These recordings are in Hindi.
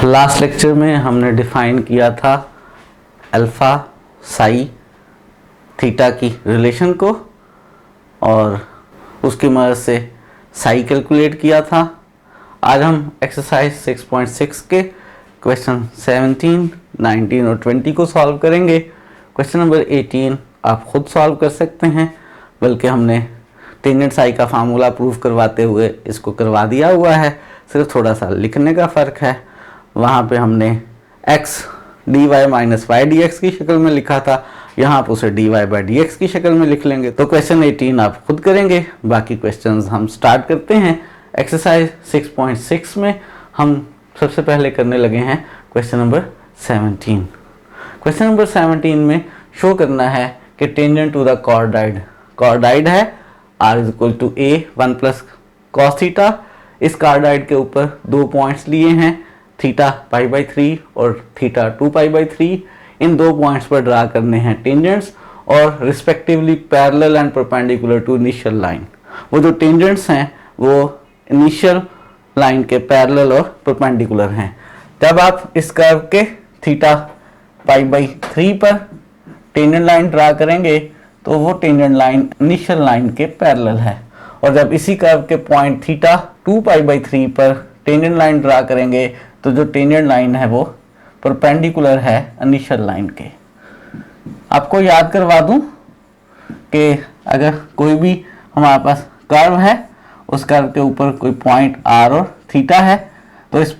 लास्ट लेक्चर में हमने डिफाइन किया था अल्फ़ा साई थीटा की रिलेशन को और उसकी मदद से साई कैलकुलेट किया था। आज हम एक्सरसाइज 6.6 के क्वेश्चन 17, 19 और 20 को सॉल्व करेंगे। क्वेश्चन नंबर 18 आप खुद सॉल्व कर सकते हैं, बल्कि हमने टेंजेंट साई का फार्मूला प्रूव करवाते हुए इसको करवा दिया हुआ है, सिर्फ थोड़ा सा लिखने का फ़र्क है। वहाँ पे हमने x dy minus y d x की शक्ल में लिखा था, यहाँ आप उसे dy बाई डी एक्स की शक्ल में लिख लेंगे। तो क्वेश्चन 18 आप खुद करेंगे, बाकी क्वेश्चंस हम स्टार्ट करते हैं। एक्सरसाइज 6.6 में हम सबसे पहले करने लगे हैं क्वेश्चन नंबर 17। क्वेश्चन नंबर 17 में शो करना है कि टेंजेंट टू द कॉर्डाइड है r is equal to a 1 plus cos theta. इस कॉर्डाइड के ऊपर दो पॉइंट्स लिए हैं, थीटा पाई बाई 3 और थीटा 2 पाई बाई 3। इन दो पॉइंट्स पर ड्रा करने हैं टेंजेंट्स और respectively parallel and perpendicular to initial line. वो जो टेंजेंट्स हैं वो इनिशियल लाइन के पैरेलल और परपेंडिकुलर हैं। जब आप इस कर्व के थीटा पाई बाई 3 पर टेंजेंट लाइन ड्रा करेंगे तो वो टेंजेंट लाइन इनिशियल लाइन के पैरेलल है, और जब इसी कर्व के पॉइंट थीटा 2 पाई बाई 3 पर टेंजेंट लाइन ड्रा करेंगे तो जो टेंजेंट लाइन है वो परपेंडिकुलर है इनिशियल लाइन के। आपको याद करवा दूं कि अगर कोई भी हमारे पास कर्व है, उस कर्व के ऊपर कोई पॉइंट r और थीटा है, तो इस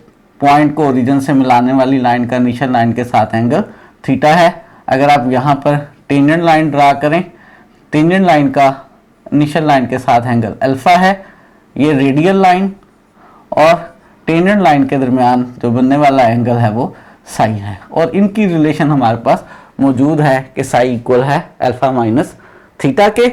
पॉइंट को ओरिजिन से मिलाने वाली लाइन का इनिशियल लाइन के साथ एंगल थीटा है। अगर आप यहाँ पर टेंजेंट लाइन ड्रा करें, टेंजेंट लाइन का इनिशियल लाइन के साथ एंगल अल्फा है, ये रेडियल लाइन, और टेंजेंट लाइन के दरमियान जो बनने वाला एंगल है वो साई है। और इनकी रिलेशन हमारे पास मौजूद है कि साई इक्वल है अल्फा माइनस थीटा के।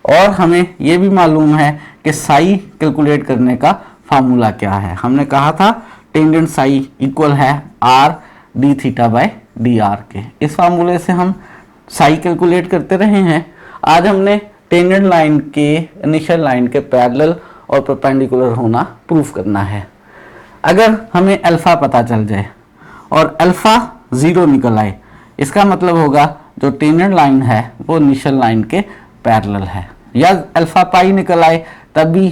और हमें ये भी मालूम है कि साई कैलकुलेट करने का फार्मूला क्या है। हमने कहा था टेंजेंट साई इक्वल है r d theta by d r के। इस फार्मूले से हम साई कैलकुलेट करते रहे हैं। आज हमने टेंजेंट लाइन के इनिशियल लाइन के पैरेलल और परपेंडिकुलर होना प्रूफ करना है। अगर हमें अल्फ़ा पता चल जाए और अल्फ़ा 0 निकल आए, इसका मतलब होगा जो टेंजेंट लाइन है वो इनिशियल लाइन के पैरेलल है। या अल्फ़ा पाई निकल आए तब भी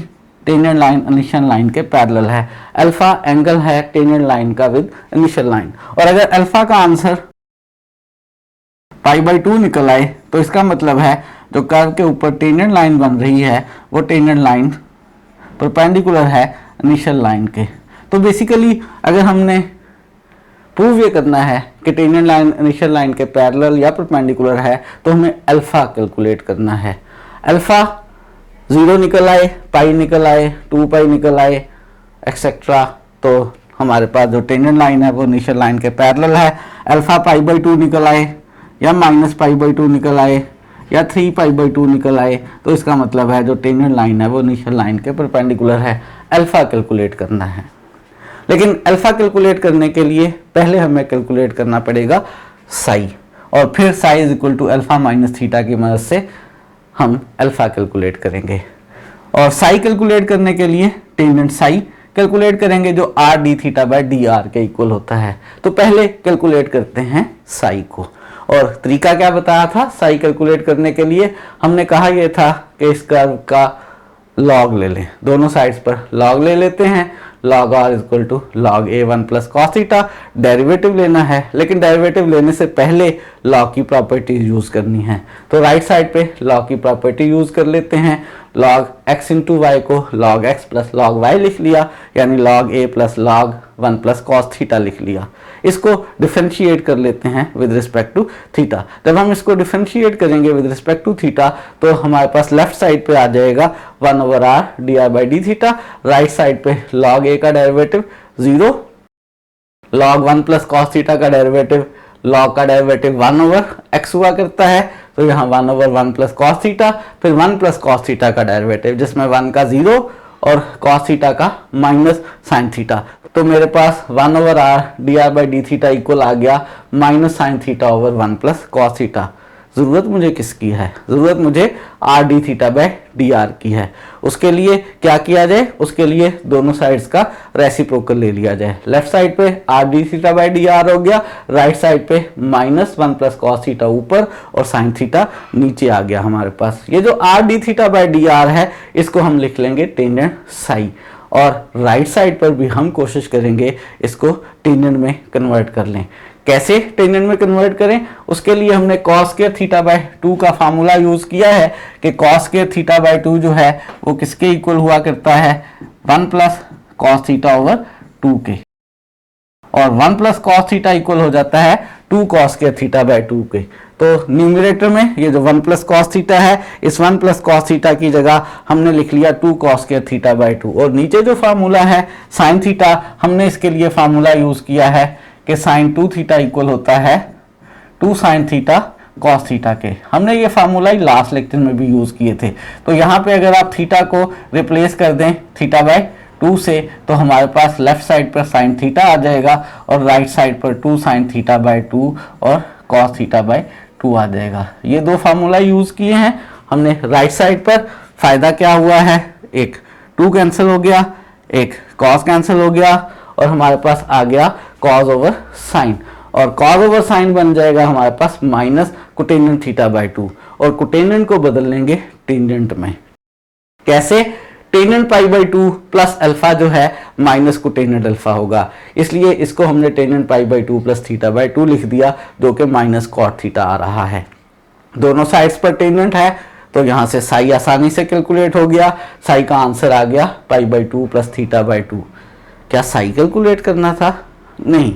टेंजेंट लाइन इनिशियल लाइन के पैरेलल है। अल्फ़ा एंगल है टेंजेंट लाइन का विद इनिशियल लाइन। और अगर अल्फ़ा का आंसर पाई बाई 2 निकल आए तो इसका मतलब है जो कर्व के ऊपर टेंजेंट लाइन बन रही है वो टेंजेंट लाइन परपेंडिकुलर है इनिशियल लाइन के। तो बेसिकली अगर हमने प्रूव ये करना है कि टेंजेंट लाइन इनिशियल लाइन के पैरेलल या परपेंडिकुलर है तो हमें अल्फ़ा कैलकुलेट करना है। अल्फ़ा 0 निकल आए, पाई निकल आए, 2 पाई निकल आए एक्सेट्रा, तो हमारे पास जो टेंजेंट लाइन है वो इनिशियल लाइन के पैरेलल है। अल्फ़ा पाई बाई 2 निकल आए या माइनस पाई बाई 2 निकल आए या 3 पाई बाई 2 निकल आए तो इसका मतलब है जो टेंजेंट लाइन है वो इनिशियल लाइन के परपेंडिकुलर है। अल्फ़ा कैलकुलेट करना है, लेकिन अल्फ़ा कैलकुलेट करने के लिए पहले हमें कैलकुलेट करना पड़ेगा साई, और फिर psi is equal to alpha minus theta की मदद से हम अल्फ़ा कैलकुलेट करेंगे। और साई कैलकुलेट करने के लिए टेंजेंट साई कैलकुलेट करेंगे जो r d theta by d r के इक्वल होता है। तो पहले कैलकुलेट करते हैं साई को। और तरीका क्या बताया था साई कैलकुलेट करने के लिए? हमने कहा यह था कि इस कर्व का लॉग ले लें, दोनों साइड्स पर लॉग ले लेते हैं। log r is equal to log a 1 plus cos theta. Derivative लेना है, लेकिन डेरिवेटिव लेने से पहले log की प्रॉपर्टी यूज करनी है। तो राइट साइड पे log की प्रॉपर्टी यूज कर लेते हैं। log x इंटू वाई को log x plus log y लिख लिया, यानी log a plus log 1 plus cos theta लिख लिया। इसको डिफरेंशिएट कर लेते हैं विद रिस्पेक्ट टू थीटा। जब हम इसको डिफरेंशिएट करेंगे विद रिस्पेक्ट टू थीटा तो हमारे पास लेफ्ट साइड पे आ जाएगा 1 over r d r by d theta. Right side पे log a का derivative 0, log 1 plus cos theta का डेरिवेटिव, log का डेरिवेटिव 1 ओवर x हुआ करता है, तो यहाँ 1 ओवर 1 प्लस कॉस थीटा, फिर 1 प्लस कॉस थीटा का डेरिवेटिव जिसमें 1 का 0 और कॉस थीटा का माइनस साइन थीटा। तो मेरे पास 1 over r d r by d theta equal आ गया minus sine theta over 1 plus cos theta. ज़रूरत मुझे किसकी है, ज़रूरत मुझे r d theta by d r की है। उसके लिए क्या किया जाए, उसके लिए दोनों साइड्स का रेसिप्रोकल ले लिया जाए। लेफ्ट साइड पे are d theta by d are हो गया, राइट साइड पे -1 प्लस कॉस थीटा ऊपर और साइन थीटा नीचे आ गया हमारे पास। ये जो are d theta by d are है इसको हम लिख लेंगे टेंजेंट साई, और राइट साइड पर भी हम कोशिश करेंगे इसको टेंजेंट में कन्वर्ट कर लें। कैसे टेंजेंट में कन्वर्ट करें, उसके लिए हमने कॉस स्क्वायर थीटा बाय 2 का फार्मूला यूज किया है कि कॉस स्क्वायर थीटा बाय 2 जो है वो किसके इक्वल हुआ करता है, 1 प्लस कॉस थीटा ओवर 2 के, और 1 प्लस कॉस थीटा इक्वल हो जाता है 2 कॉस स्क्वायर थीटा बाय 2 के। तो न्यूमरेटर में ये जो 1 प्लस कॉस थीटा है, इस 1 प्लस कॉस थीटा की जगह हमने लिख लिया 2 कॉस स्क्वायर थीटा बाय 2, और नीचे जो फार्मूला है साइन थीटा, हमने इसके लिए फार्मूला यूज किया है कि साइन 2 थीटा इक्वल होता है 2 साइन थीटा कॉस थीटा के। हमने ये फार्मूला ही लास्ट लेक्चर में भी यूज किए थे। तो यहाँ पे अगर आप थीटा को रिप्लेस कर दें थीटा बाय 2 से, तो हमारे पास लेफ्ट साइड पर साइन थीटा आ जाएगा और राइट साइड पर 2 साइन थीटा बाय 2 और कॉस थीटा बाय 2 आ जाएगा। ये दो फार्मूला यूज किए हैं हमने। राइट साइड पर फायदा क्या हुआ है, एक 2 कैंसिल हो गया, एक कॉस कैंसिल हो गया, और हमारे पास आ गया कॉस ओवर साइन, और कॉस ओवर साइन बन जाएगा हमारे पास माइनस कोटेनेंट थीटा बाय 2, और कोटेनेंट को बदल लेंगे टेंजेंट में। कैसे, tangent pi by 2 plus alpha जो है माइनस कोटेनेंट अल्फा होगा, इसलिए इसको हमने tangent pi by 2 plus theta by 2 लिख दिया, जो कि माइनस कॉट थीटा आ रहा है। दोनों साइड्स पर टेंजेंट है तो यहाँ से साई आसानी से कैलकुलेट हो गया। साई का आंसर आ गया pi by 2 plus theta by 2। क्या साई कैलकुलेट करना था? नहीं,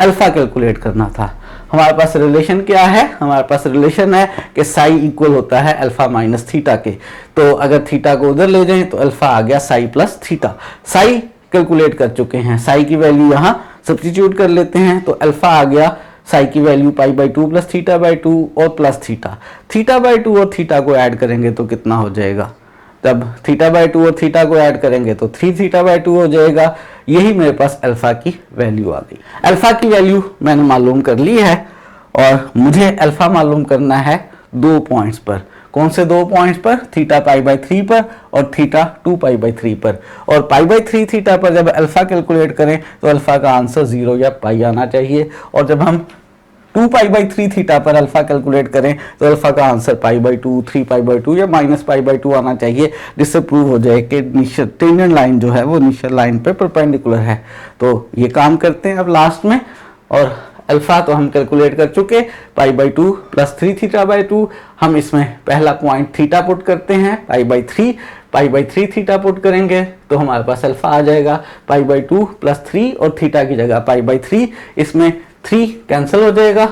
अल्फा कैलकुलेट करना था। हमारे पास रिलेशन क्या है, हमारे पास रिलेशन है कि साई इक्वल होता है अल्फा माइनस थीटा के। तो अगर थीटा को उधर ले जाएं तो अल्फा आ गया Sai plus theta. Sai calculate कर चुके हैं, साई की वैल्यू यहाँ सब्स्टिट्यूट कर लेते हैं, तो अल्फा आ गया साई की value pi by 2 plus theta by 2 और प्लस थीटा। थीटा बाय 2 और थीटा को ऐड करेंगे तो कितना हो जाएगा, तब थीटा बाय 2 और थीटा को ऐड करेंगे तो 3 थीटा बाय 2 हो जाएगा। यही मेरे पास अल्फा की वैल्यू आ गई। अल्फा की वैल्यू मैंने मालूम कर ली है, और मुझे अल्फा मालूम करना है 2 पॉइंट्स पर। कौन से 2 पॉइंट्स पर? थीटा पाई बाय 3 पर और थीटा 2 पाई बाय 3 पर। और पाई बाय 3 थीटा पर जब अल्फा कैलकुलेट करें तो अल्फा का आंसर 0 या पाई आना चाहिए, और जब हम 2 पाई बाय 3 थीटा पर अल्फा कैलकुलेट करें तो अल्फा का answer pi by 2, 3 pi by 2 या माइनस पाई बाय 2 आना चाहिए, जिससे प्रूव हो जाए कि टेंजेंट लाइन जो है वो इनिशियल लाइन पे परपेंडिकुलर है। तो ये काम करते हैं अब लास्ट में, और अल्फा तो हम कैलकुलेट कर चुके, pi by 2 plus 3 theta by 2। हम इसमें पहला पॉइंट थीटा पुट करते हैं, पाई बाय 3 थीटा पुट करेंगे तो हमारे पास अल्फा आ जाएगा पाई बाय 2 प्लस 3, और थीटा की जगह पाई बाय 3, इसमें 3 कैंसिल हो जाएगा,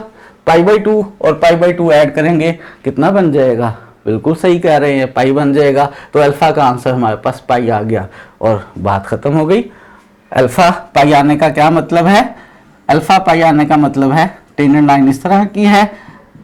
पाई बाय 2 और पाई बाय 2 ऐड करेंगे, कितना बन जाएगा? बिल्कुल सही कह रहे हैं, पाई बन जाएगा। तो अल्फा का आंसर हमारे पास पाई आ गया और बात खत्म हो गई। अल्फा पाई आने का क्या मतलब है? अल्फा पाई आने का मतलब है टेंजेंट लाइन इस तरह की है,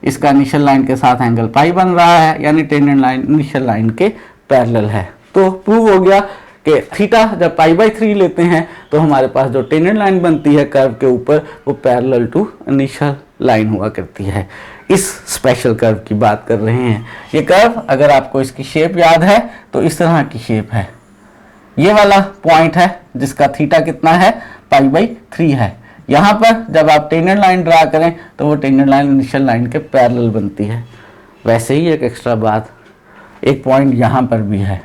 इसका इनिशियल लाइन के साथ एंगल पाई बन रहा है, यानी टेंजेंट लाइन इनिशियल लाइन के पैरेलल है। तो प्रूव हो गया कि थीटा जब पाई बाय 3 लेते हैं तो हमारे पास जो टेंजेंट लाइन बनती है कर्व के ऊपर वो पैरेलल टू इनिशियल लाइन हुआ करती है। इस स्पेशल कर्व की बात कर रहे हैं। ये कर्व अगर आपको इसकी शेप याद है तो इस तरह की शेप है। ये वाला पॉइंट है जिसका थीटा कितना है, पाई बाय 3 है। यहाँ पर जब आप टेंजेंट लाइन ड्रा करें तो वो टेंजेंट लाइन इनिशियल लाइन के पैरेलल बनती है। वैसे ही एक एक्स्ट्रा बात, एक पॉइंट यहाँ पर भी है,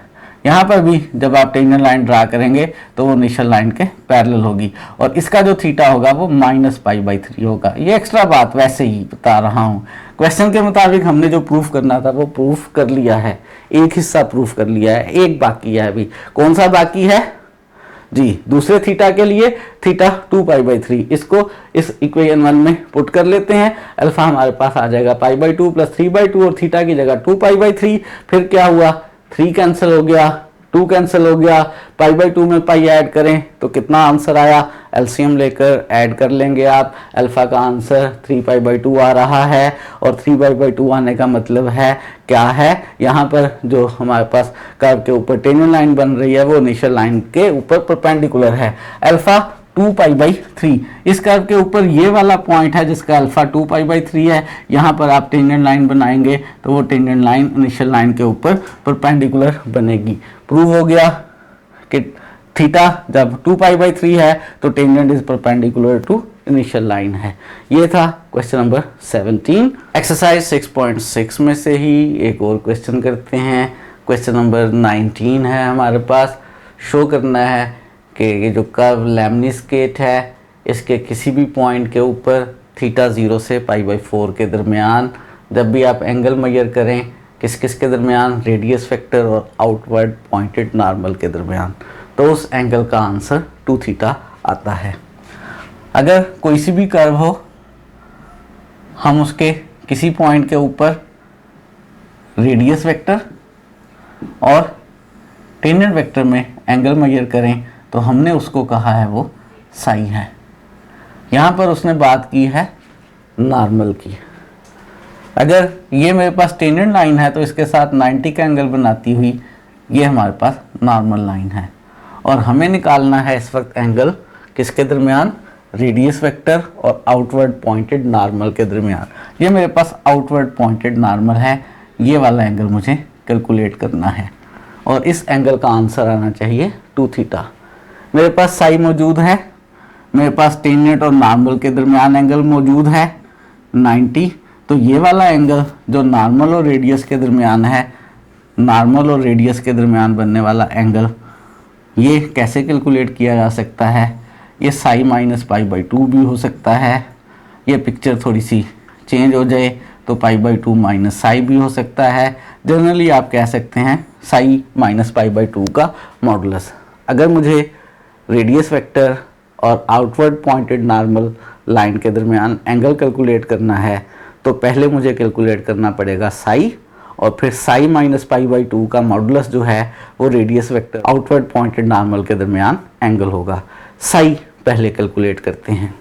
यहाँ पर भी जब आप टेंजेंट लाइन ड्रा करेंगे तो वो इनिशियल लाइन के पैरेलल होगी, और इसका जो थीटा होगा वो माइनस पाई बाय 3 होगा। ये एक्स्ट्रा बात वैसे ही बता रहा हूँ। क्वेश्चन के मुताबिक हमने जो प्रूफ करना था वो प्रूफ कर लिया है, एक हिस्सा प्रूफ कर लिया है, एक बाकी है अभी। कौन सा बाकी है जी? दूसरे थीटा के लिए थीटा 2 पाई बाय 3, इसको इस इक्वेशन 1 में पुट कर लेते हैं। अल्फा हमारे पास आ जाएगा पाई बाय 2 प्लस 3 बाय 2, और थीटा की जगह 2 पाई बाय 3। फिर क्या हुआ, 3 कैंसिल हो गया, 2 कैंसिल हो गया, पाई बाय 2 में पाई ऐड करें तो कितना आंसर आया, एलसीएम लेकर ऐड कर लेंगे आप। अल्फा का आंसर 3 पाई बाय 2 आ रहा है, और 3 पाई बाय 2 आने का मतलब है क्या है, यहाँ पर जो हमारे पास कर्व के ऊपर टेंजेंट लाइन बन रही है वो इनिशियल लाइन के ऊपर परपेंडिकुलर है। अल्फा 2π/3। इस कर्व के ऊपर ये वाला पॉइंट है जिसका अल्फा 2π/3 है। यहाँ पर आप टेंजेंट लाइन बनाएंगे तो वो टेंजेंट लाइन इनिशियल लाइन के ऊपर परपेंडिकुलर बनेगी। प्रूव हो गया कि थीटा जब 2π/3 है तो tangent is perpendicular to initial line है। ये था क्वेश्चन नंबर 17। एक्सरसाइज 6.6 में से ही एक और क्वेश्चन करते हैं। क्वेश्चन नंबर 19 है हमारे पास। शो करना है कि ये जो कर्व लेमनिस्केट है इसके किसी भी पॉइंट के ऊपर थीटा 0 से π/4 के दरमियान जब भी आप एंगल मेजर करें किस किस के दरमियान, रेडियस फैक्टर और आउटवर्ड पॉइंटेड नॉर्मल के दरमियान, तो उस एंगल का आंसर 2 थीटा आता है। अगर कोई सी भी कर्व हो हम उसके किसी पॉइंट के ऊपर रेडियस वेक्टर और टेंजेंट वेक्टर में एंगल मेजर करें तो हमने उसको कहा है वो साई है। यहाँ पर उसने बात की है नॉर्मल की। अगर ये मेरे पास टेंजेंट लाइन है तो इसके साथ 90 का एंगल बनाती हुई ये हमारे पास नॉर्मल लाइन है और हमें निकालना है इस वक्त एंगल किसके दरमियान, रेडियस वेक्टर और आउटवर्ड पॉइंटेड नॉर्मल के दरमियान। ये मेरे पास आउटवर्ड पॉइंटेड नॉर्मल है, ये वाला एंगल मुझे कैलकुलेट करना है और इस एंगल का आंसर आना चाहिए 2 थीटा। मेरे पास साई मौजूद है, मेरे पास टेंजेंट और नॉर्मल के दरमियान एंगल मौजूद है 90, तो ये वाला एंगल जो नॉर्मल और रेडियस के दरमियान है, नॉर्मल और रेडियस के दरमियान बनने वाला एंगल, ये कैसे कैलकुलेट किया जा सकता है, ये साई -π/2 भी हो सकता है। ये पिक्चर थोड़ी सी चेंज हो जाए तो π/2 माइनस साई भी हो सकता है। जनरली आप कह सकते हैं साई -π/2 का मॉडुलस। अगर मुझे रेडियस वेक्टर और आउटवर्ड पॉइंटेड नॉर्मल लाइन के दरमियान एंगल कैलकुलेट करना है तो पहले मुझे कैलकुलेट करना पड़ेगा साई और फिर साई -π/2 का मॉडुलस जो है वो radius vector outward pointed normal के दरमियान एंगल होगा। साई पहले कैलकुलेट करते हैं।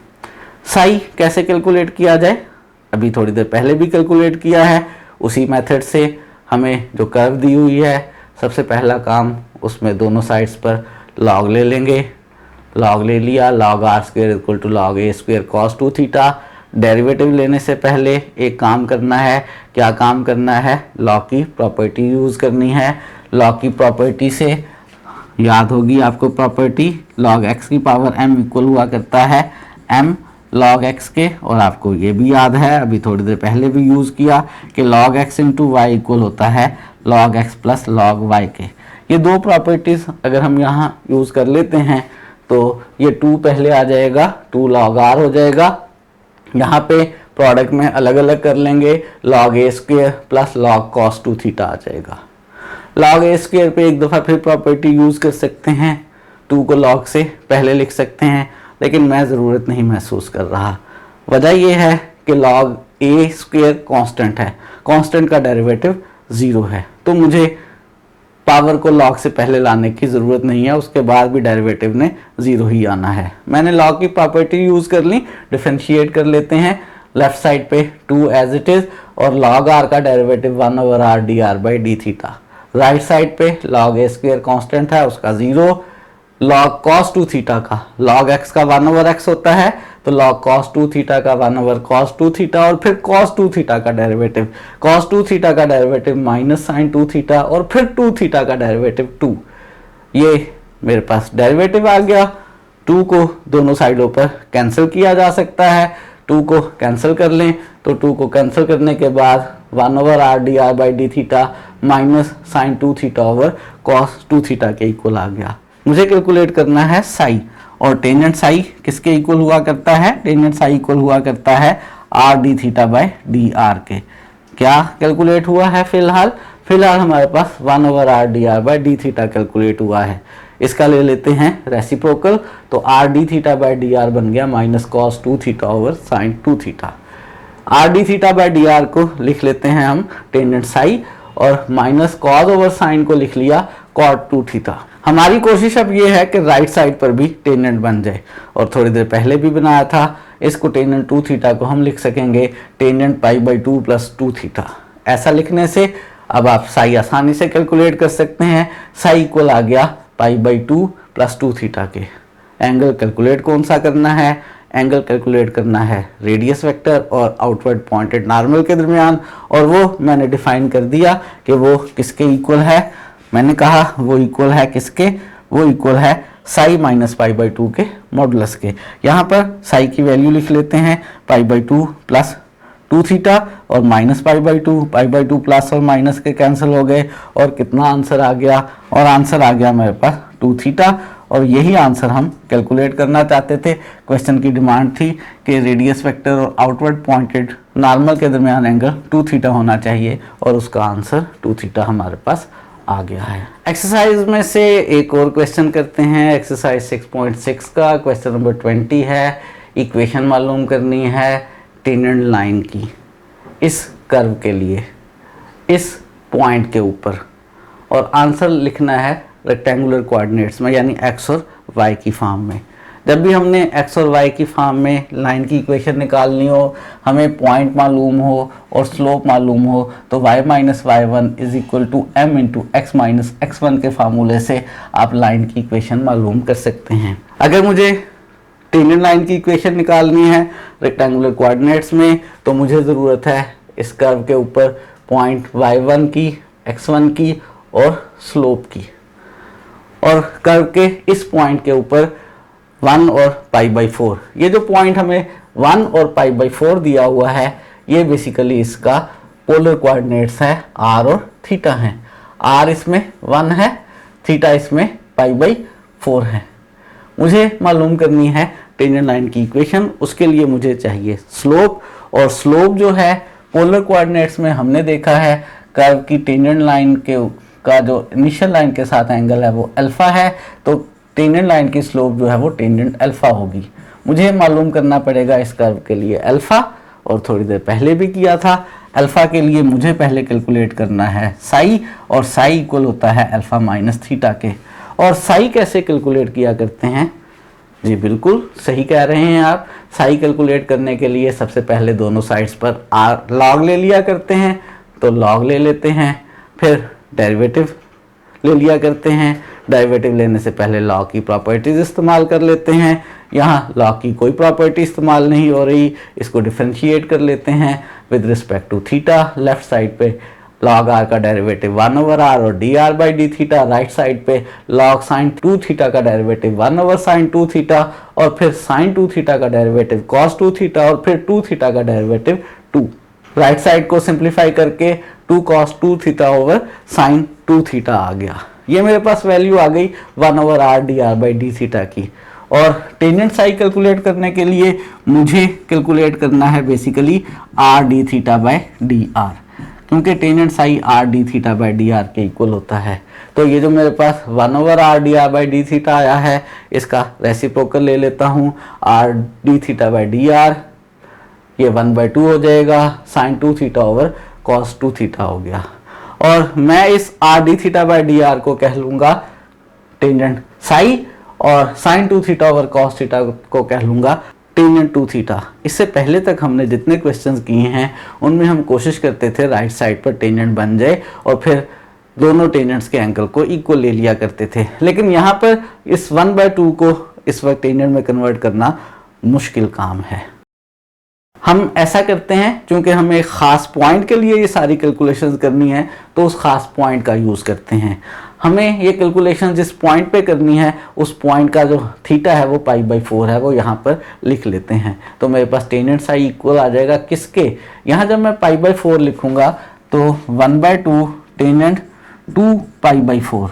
साई कैसे कैलकुलेट किया जाए, अभी थोड़ी देर पहले भी कैलकुलेट किया है उसी मेथड से। हमें जो कर्व दी हुई है सबसे पहला काम उसमें दोनों साइड्स पर लॉग ले लेंगे। लॉग ले लिया, log r² = log a² cos 2 theta. Derivative लेने से पहले एक काम करना है। क्या काम करना है, लॉग की प्रॉपर्टी यूज़ करनी है। लॉग की प्रॉपर्टी से याद होगी आपको प्रॉपर्टी, log x की पावर m इक्वल हुआ करता है m log x के, और आपको ये भी याद है अभी थोड़ी देर पहले भी यूज़ किया कि log x × y इक्वल होता है log x + log y के। ये दो प्रॉपर्टीज़ अगर हम यहाँ यूज़ कर लेते हैं तो ये 2 पहले आ जाएगा, 2 log r हो जाएगा। यहाँ पे प्रोडक्ट में अलग अलग कर लेंगे, log a² + log cos 2 theta आ जाएगा। log a² पे एक दफ़ा फिर प्रॉपर्टी यूज़ कर सकते हैं, 2 को log से पहले लिख सकते हैं, लेकिन मैं ज़रूरत नहीं महसूस कर रहा। वजह यह है कि log a² कांस्टेंट है, कांस्टेंट का डेरिवेटिव 0 है, तो मुझे पावर को log से पहले लाने की ज़रूरत नहीं है, उसके बाद भी डेरिवेटिव ने 0 ही आना है। मैंने log की प्रॉपर्टी यूज़ कर ली, डिफरेंशिएट कर लेते हैं। लेफ्ट साइड पे 2 एज इट इज़ और log r का derivative 1/r dr/d theta. Right side पे log a² कांस्टेंट है उसका 0, log cos 2 थीटा का log x का 1/x होता है तो log cos 2 थीटा का 1/cos 2 थीटा और फिर cos 2 थीटा का डेरिवेटिव, cos 2 थीटा का डेरिवेटिव माइनस sin 2 थीटा और फिर 2 थीटा का डेरिवेटिव 2। ये मेरे पास डेरिवेटिव आ गया। 2 को दोनों साइडों पर कैंसिल किया जा सकता है, 2 को कैंसिल कर लें तो 2 को कैंसिल करने के बाद 1/r dr/d theta minus sin 2 theta over cos 2 theta के इक्वल आ गया। मुझे कैलकुलेट करना है साई, और टेंजेंट साई किसके इक्वल हुआ करता है, टेंजेंट साई इक्वल हुआ करता है r d थीटा/dr के। क्या कैलकुलेट हुआ है फिलहाल हमारे पास 1/r dr/d थीटा कैलकुलेट हुआ है। इसका ले लेते हैं रेसिप्रोकल, तो r d थीटा/dr बन गया -cos 2 theta over sin 2 theta. r d थीटा/dr को लिख लेते हैं हम टेंजेंट साई और -cos ओवर sin को लिख लिया cot 2 थीटा। हमारी कोशिश अब ये है कि राइट साइड पर भी टेंजेंट बन जाए, और थोड़ी देर पहले भी बनाया था। इसको टेंजेंट 2 थीटा को हम लिख सकेंगे टेंजेंट π/2 + 2 थीटा। ऐसा लिखने से अब आप साई आसानी से कैलकुलेट कर सकते हैं। साई इक्वल आ गया π/2 + 2 थीटा के। एंगल कैलकुलेट कौन सा करना है, एंगल कैलकुलेट करना है रेडियस वेक्टर और आउटवर्ड पॉइंटेड नॉर्मल के दरमियान, और वो मैंने डिफाइन कर दिया कि वो किसके इक्वल है। मैंने कहा वो इक्वल है किसके, वो इक्वल है साई माइनस पाई बाई 2 के मॉडुलस के। यहाँ पर साई की वैल्यू लिख लेते हैं पाई बाई 2 प्लस 2 थीटा और minus pi by 2, pi by 2 plus और माइनस के कैंसिल हो गए और कितना आंसर आ गया, और आंसर आ गया मेरे पास 2 थीटा। और यही आंसर हम कैलकुलेट करना चाहते थे। क्वेश्चन की डिमांड थी कि रेडियस वेक्टर और आउटवर्ड पॉइंटेड नॉर्मल के दरमियान एंगल 2 थीटा होना चाहिए, और उसका आंसर 2 थीटा हमारे पास आ गया है। एक्सरसाइज में से एक और क्वेश्चन करते हैं, एक्सरसाइज 6.6 का क्वेश्चन नंबर 20 है। इक्वेशन मालूम करनी है टेंजेंट लाइन की इस कर्व के लिए इस पॉइंट के ऊपर, और आंसर लिखना है रेक्टेंगुलर कोऑर्डिनेट्स में, यानी एक्स और वाई की फॉर्म में। जब भी हमने एक्स और वाई की फॉर्म में लाइन की इक्वेशन निकालनी हो, हमें पॉइंट मालूम हो और स्लोप मालूम हो, तो y minus y one is equal to m into x minus x one के फार्मूले से आप लाइन की इक्वेशन मालूम कर सकते हैं। अगर मुझे टेंजेंट लाइन की इक्वेशन निकालनी है रेक्टेंगुलर कोऑर्डिनेट्स में, तो मुझे ज़रूरत है इस कर्व के ऊपर पॉइंट y1 की, x1 की और स्लोप की, और कर्व के इस पॉइंट के ऊपर 1 और पाई बाई 4। ये जो पॉइंट हमें 1 और पाई बाई 4 दिया हुआ है, ये बेसिकली इसका पोलर कोऑर्डिनेट्स है, r और थीटा हैं। r इसमें 1 है, थीटा इसमें पाई बाई 4 है। मुझे मालूम करनी है टेंजेंट लाइन की इक्वेशन, उसके लिए मुझे चाहिए स्लोप, और स्लोप जो है पोलर कोऑर्डिनेट्स में हमने देखा है कर्व की टेंजेंट लाइन का जो इनिशियल लाइन के साथ एंगल है वो अल्फा है, तो टेंजेंट लाइन की स्लोप जो है वो टेंजेंट अल्फा होगी। मुझे मालूम करना पड़ेगा इस कर्व के लिए अल्फा, और थोड़ी देर पहले भी किया था। अल्फा के लिए मुझे पहले कैलकुलेट करना है साई, और साई इक्वल होता है अल्फा माइनस थीटा के। और साई कैसे कैलकुलेट किया करते हैं? जी बिल्कुल सही कह रहे हैं आप। साई कैलकुलेट करने के लिए सबसे पहले दोनों साइड्स पर लॉग ले लिया करते हैं, तो लॉग ले लेते हैं, फिर डेरिवेटिव ले लिया करते हैं। डेरिवेटिव लेने से पहले लॉग की प्रॉपर्टीज इस्तेमाल कर लेते हैं। यहाँ लॉग की कोई प्रॉपर्टी इस्तेमाल नहीं हो रही, इसको डिफरेंशिएट कर लेते हैं with respect to theta. Left side पे log r का डेरिवेटिव 1 ओवर r और dr by d theta, right side पे log sin 2 थीटा का डेरिवेटिव 1 ओवर sin 2 थीटा, और फिर sin 2 थीटा का डेरिवेटिव cos 2 थीटा, और फिर 2 थीटा का डेरिवेटिव 2। राइट साइड को सिंप्लीफाई करके 2 cos 2 theta over sin 2 theta आ गया। ये मेरे पास वैल्यू आ गई 1 over r dr by d theta की। और टेंजेंट साई कैलकुलेट करने के लिए मुझे कैलकुलेट करना है basically r d theta by d r, क्योंकि tangent psi r d theta by d r के इक्वल होता है। तो ये जो मेरे पास 1 over r d r by d theta आया है, इसका रेसिप्रोकल ले लेता हूँ r d theta by d r, ये 1/2 हो जाएगा, sin 2 theta over cos 2 theta हो गया। और मैं इस r d theta by d are को कह लूँगा टेंजेंट साई, और sin 2 theta over cos theta को कह लूँगा टेंजेंट 2 थीटा। इससे पहले तक हमने जितने क्वेश्चंस किए हैं उनमें हम कोशिश करते थे राइट साइड पर टेंजेंट बन जाए, और फिर दोनों टेंजेंट्स के एंगल को इक्वल ले लिया करते थे। लेकिन यहाँ पर इस 1/2 को इस वक्त टेंजेंट में कन्वर्ट करना मुश्किल काम है। हम ऐसा करते हैं क्योंकि हमें एक ख़ास पॉइंट के लिए ये सारी कैलकुलेशंस करनी है, तो उस ख़ास पॉइंट का यूज़ करते हैं। हमें ये कैलकुलेशन जिस पॉइंट पे करनी है, उस पॉइंट का जो थीटा है वो पाई बाई 4 है, वो यहाँ पर लिख लेते हैं। तो मेरे पास टेंजेंट साई इक्वल आ जाएगा किसके? यहाँ जब मैं पाई बाई 4 लिखूँगा तो 1/2 टेंजेंट 2 पाई बाई 4,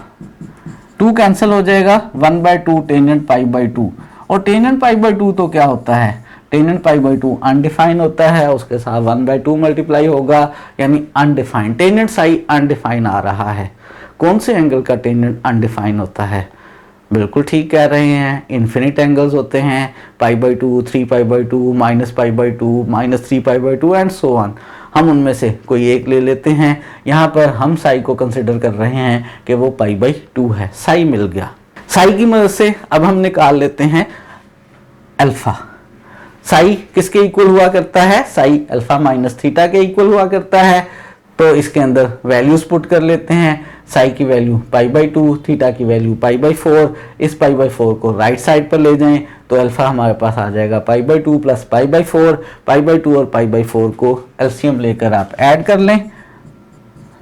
2 कैंसिल हो जाएगा, 1/2 टेंजेंट पाई बाई 2। और टेंजेंट पाई बाई 2 तो क्या होता है? टेंजेंट पाई बाई 2 अनडिफाइन होता है, उसके साथ 1/2 मल्टीप्लाई होगा, यानी अनडिफाइंड। टेंजेंट साई अनडिफाइन आ रहा है। कौन से एंगल का टेंजेंट अनडिफाइन होता है? बिल्कुल ठीक कह रहे हैं, इन्फिनिट एंगल्स होते हैं, pi by 2, 3 pi by 2, minus pi by 2, minus 3 pi by 2 and so on. हम उनमें से कोई एक ले लेते हैं। यहाँ पर हम साई को कंसिडर कर रहे हैं कि वो पाई बाई 2 है। साई मिल गया। साई की मदद से अब हम निकाल लेते हैं अल्फा। साई किसके इक्वल हुआ करता है? साई अल्फा माइनस थीटा के इक्वल हुआ करता है। तो इसके अंदर वैल्यूज पुट कर लेते हैं। साई की वैल्यू π/2, थीटा की वैल्यू π/4, इस π/4 को राइट साइड पर ले जाएं तो अल्फा हमारे पास आ जाएगा π/2 प्लस π/4, π/2 और π/4 को एलसीएम लेकर आप ऐड कर लें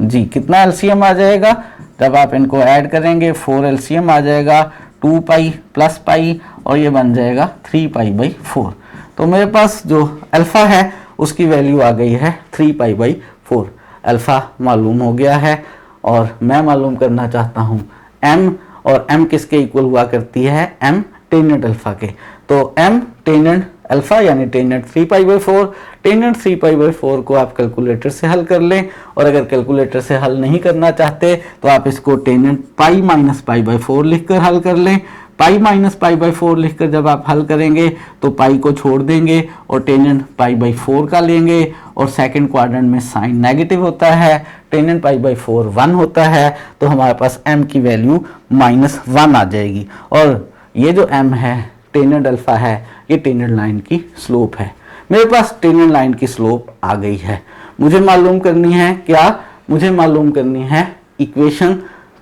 जी। कितना एलसीएम आ जाएगा जब आप इनको ऐड करेंगे? 4 एलसीएम आ जाएगा, 2π प्लस π और ये बन जाएगा 3π/4। तो मेरे पास जो अल्फा है उसकी वैल्यू आ गई है 3π/4। अल्फा मालूम हो गया है और मैं मालूम करना चाहता हूँ m, और m किसके इक्वल हुआ करती है? m टेनेंट अल्फा के। तो m टेनेंट अल्फा यानी टेनेंट 3π/4। टेनेंट 3π/4 को आप कैलकुलेटर से हल कर लें, और अगर कैलकुलेटर से हल नहीं करना चाहते तो आप इसको टेनेंट π माइनस π/4 लिखकर हल कर लें। पाई माइनस π/4 लिखकर जब आप हल करेंगे तो पाई को छोड़ देंगे और टेनेंट π/4 का लेंगे, और सेकंड क्वाड्रेंट में साइन नेगेटिव होता है, टेनेंट π/4 1 होता है, तो हमारे पास m की वैल्यू -1 आ जाएगी। और ये जो m है टेनेंट अल्फा है, ये टेनेंट लाइन की स्लोप है। मेरे पास टेनेंट लाइन की स्लोप आ गई है। मुझे मालूम करनी है क्या? मुझे मालूम करनी है इक्वेशन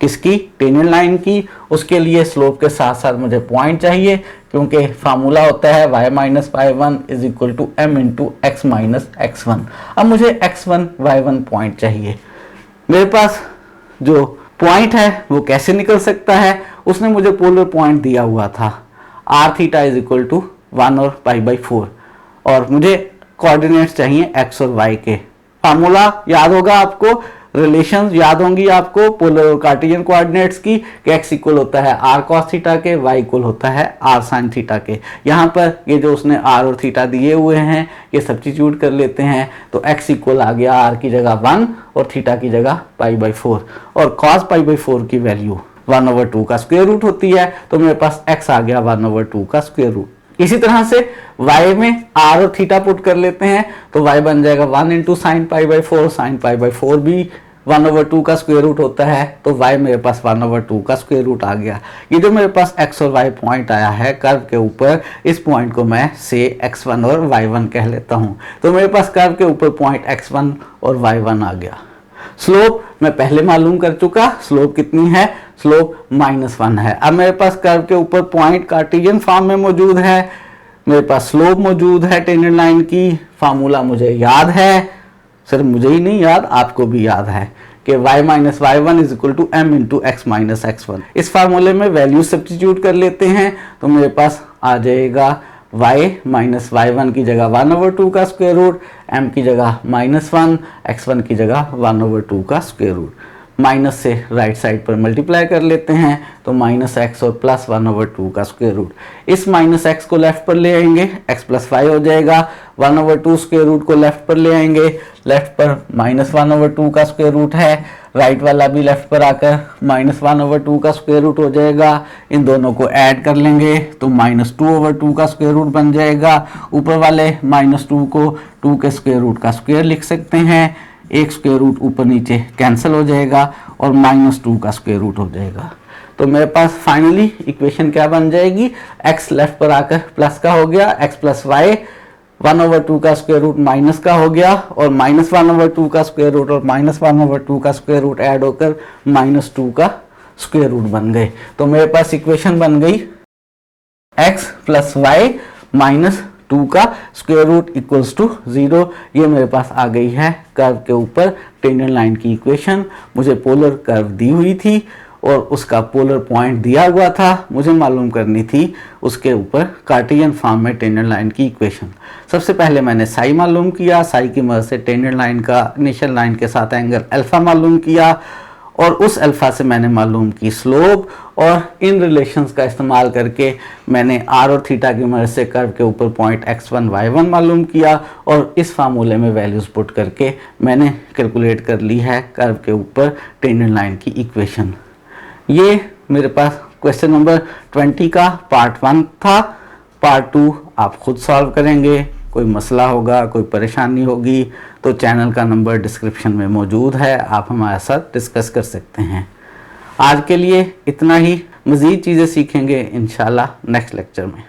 किसकी? टेनेंट लाइन की। उसके लिए स्लोप के साथ साथ मुझे पॉइंट चाहिए, क्योंकि फार्मूला होता है y minus y1 is equal to m into x minus x1। अब मुझे x1 y1 पॉइंट चाहिए। मेरे पास जो पॉइंट है वो कैसे निकल सकता है? उसने मुझे पोलर पॉइंट दिया हुआ था r theta is equal to 1 और π/4, और मुझे कोऑर्डिनेट्स चाहिए x और y के। फार्मूला याद होगा आपको, रिलेशंस याद होंगी आपको पोलर और कार्टेशियन कोऑर्डिनेट्स की, कि x इक्वल होता है r cos थीटा के, y इक्वल होता है r sin थीटा के। यहाँ पर ये जो उसने r और थीटा दिए हुए हैं ये सब्स्टिट्यूट कर लेते हैं, तो x इक्वल आ गया r की जगह 1 और थीटा की जगह π/4, और cos π/4 की वैल्यू 1/2 का स्क्वायर रूट होती है, तो मेरे पास x आ गया 1/2 का स्क्वायर रूट। इसी तरह से y में r और थीटा पुट कर लेते हैं, तो y बन जाएगा 1 इंटू साइन π/4, साइन π/4 भी 1/2 का स्क्वायर रूट होता है, तो y मेरे पास 1/2 का स्क्वायर रूट आ गया। ये जो मेरे पास x और y पॉइंट आया है कर्व के ऊपर, इस पॉइंट को मैं से x1 और y1 कह लेता हूँ। तो मेरे पास कर्व के ऊपर पॉइंट x1 और y1 आ गया। स्लोप मैं पहले मालूम कर चुका, स्लोप कितनी है? स्लोप -1 है। अब मेरे पास कर्व के ऊपर पॉइंट कार्टेशियन फॉर्म में मौजूद है, मेरे पास स्लोप मौजूद है टेनेंट लाइन की। फार्मूला मुझे याद है, सिर्फ मुझे ही नहीं याद, आपको भी याद है कि y minus y1 is equal to m into x minus x1। इस फार्मूले में वैल्यू सब्स्टिट्यूट कर लेते हैं, तो मेरे पास आ जाएगा y माइनस y1 की जगह 1/2 का स्क्वायर रूट, m की जगह -1, x1 की जगह 1/2 का स्क्वायर रूट। माइनस से राइट साइड पर मल्टीप्लाई कर लेते हैं, तो -x और प्लस 1/2 का स्क्वायर रूट। इस -x को लेफ्ट पर ले आएंगे, x प्लस y हो जाएगा। 1/2 स्क्वायर रूट को लेफ्ट पर ले आएंगे, लेफ्ट पर -1/2 का स्क्वायर रूट है, राइट वाला भी लेफ्ट पर आकर -1/2 का स्क्वायर रूट हो जाएगा। इन दोनों को ऐड कर लेंगे तो -2/2 का स्क्वायर रूट बन जाएगा। ऊपर वाले -2 को 2 के स्क्वायर रूट का स्क्वायर लिख सकते हैं, एक स्क्वायर रूट ऊपर नीचे कैंसिल हो जाएगा और -2 का स्क्वायर रूट हो जाएगा। तो मेरे पास फाइनली इक्वेशन क्या बन जाएगी? x लेफ्ट पर आकर प्लस का हो गया, x प्लस y 1/2 का स्क्वायर रूट माइनस का हो गया, और -1/2 का स्क्वायर रूट और -1/2 का स्क्वायर रूट ऐड होकर -2 का स्क्वायर रूट बन गए। तो मेरे पास इक्वेशन बन गई x प्लस y -2 का स्क्वायर रूट इक्वल्स टू 0। ये मेरे पास आ गई है कर्व के ऊपर टेनेंट लाइन की इक्वेशन। मुझे पोलर कर्व दी हुई थी और उसका पोलर पॉइंट दिया हुआ था, मुझे मालूम करनी थी उसके ऊपर कार्टेशियन फॉर्म में टेनेंट लाइन की इक्वेशन। सबसे पहले मैंने साई मालूम किया, साई की मदद से टेनेंट लाइन का इनिशियल लाइन के साथ एंगल अल्फा मालूम किया, और उस अल्फा से मैंने मालूम की स्लोप, और इन रिलेशंस का इस्तेमाल करके मैंने r और थीटा की मदद से कर्व के ऊपर पॉइंट x1 y1 मालूम किया, और इस फार्मूले में वैल्यूज़ पुट करके मैंने कैलकुलेट कर ली है कर्व के ऊपर टेनेंट लाइन की इक्वेशन। ये मेरे पास क्वेश्चन नंबर 20 का पार्ट 1 था। पार्ट 2 आप खुद सॉल्व करेंगे। कोई मसला होगा, कोई परेशानी होगी तो चैनल का नंबर डिस्क्रिप्शन में मौजूद है, आप हमारे साथ डिस्कस कर सकते हैं। आज के लिए इतना ही, मज़ीद चीज़ें सीखेंगे इंशाल्लाह नेक्स्ट लेक्चर में।